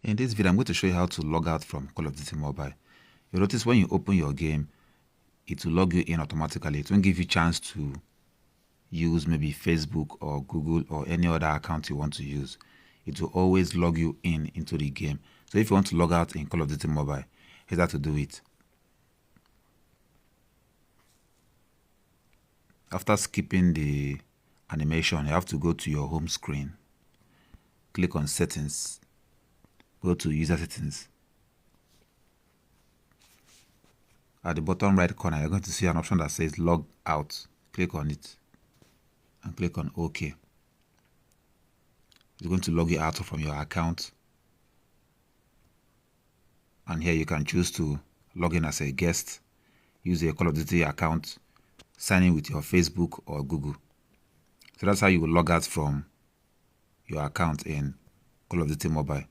In this video, I'm going to show you how to log out from Call of Duty Mobile. You'll notice when you open your game, it will log you in automatically. It won't give you a chance to use maybe Facebook or Google or any other account you want to use. It will always log you into the game. So if you want to log out in Call of Duty Mobile, here's how to do it. After skipping the animation, you have to go to your home screen. Click on Settings. Go to User Settings. At the bottom right corner, you're going to see an option that says Log Out. Click on it and click on OK. It's going to log you out from your account. And here you can choose to log in as a guest, use a Call of Duty account, sign in with your Facebook or Google. So that's how you will log out from your account in Call of Duty Mobile.